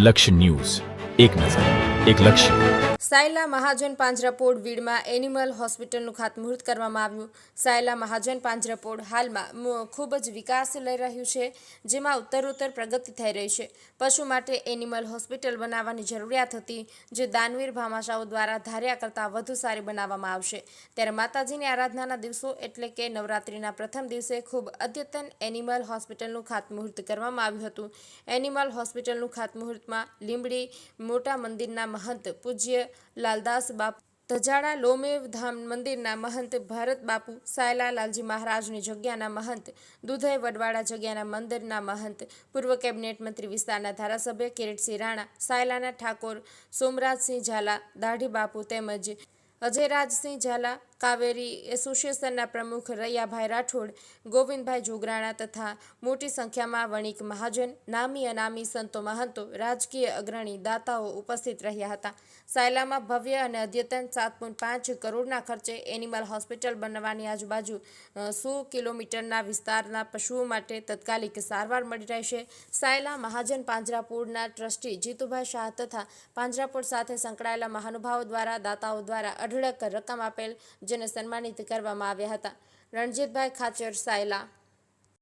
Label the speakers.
Speaker 1: લક્ષ્ય ન્યૂઝ, એક નજર, એક લક્ષ્ય.
Speaker 2: સાયલા મહાજન પાંજરાપોળ વીડમાં એનિમલ હોસ્પિટલનું ખાતમુહૂર્ત કરવામાં આવ્યું. સાયલા મહાજન પાંજરાપોળ હાલમાં ખૂબ જ વિકાસ લઈ રહ્યું છે, જેમાં ઉત્તરોત્તર પ્રગતિ થઈ રહી છે. પશુ માટે એનિમલ હોસ્પિટલ બનાવવાની જરૂરિયાત હતી, જે દાનવીર ભામાશાઓ દ્વારા ધાર્યા કરતાં વધુ સારી બનાવવામાં આવશે. ત્યારે માતાજીની આરાધનાના દિવસો એટલે કે નવરાત્રિના પ્રથમ દિવસે ખૂબ અદ્યતન એનિમલ હોસ્પિટલનું ખાતમુહૂર્ત કરવામાં આવ્યું હતું. એનિમલ હોસ્પિટલનું ખાતમુહૂર્તમાં લીંબડી મોટા મંદિરના મહંત પૂજ્ય લાલદાસ બાપુ, ધજાડા લોમેવ ધામ મંદિરના મહંત ભરત બાપુ, સાયલા લાલજી મહારાજની જગ્યાના મહંત, દુધઈ વડવાડા જગ્યાના મંદિરના મહંત, પૂર્વ કેબિનેટ મંત્રી વિસ્તારના ધારાસભ્ય કિરીટસિંહ રાણા, સાયલાના ઠાકોર સોમરાજસિંહ ઝાલા, દાઢી બાપુ તેમજ અજયરાજસિંહ ઝાલા, કાવેરી એસોસિએશનના પ્રમુખ રૈયાભાઈ રાઠોડ, ગોવિંદભાઈ જોગરાણા તથા મોટી સંખ્યામાં વણિક મહાજન, નામી અનામી સંતો મહંતો, રાજકીય અગ્રણી દાતાઓ ઉપસ્થિત રહ્યા હતા. સાયલામાં ભવ્ય અને અદ્યતન 7.5 કરોડના ખર્ચે એનિમલ હોસ્પિટલ બનવાની આજુબાજુ 100 કિલોમીટરના વિસ્તારના પશુઓ માટે તત્કાલિક સારવાર મળી રહેશે. સાયલા મહાજન પાંજરાપોળના ટ્રસ્ટી જીતુભાઈ શાહ તથા પાંજરાપોળ સાથે સંકળાયેલા મહાનુભાવો દ્વારા દાતાઓ દ્વારા અઢળક રકમ આપેલ, જેને સન્માનિત કરવામાં આવ્યા હતા. રણજીતભાઈ ખાચર, સાયલા.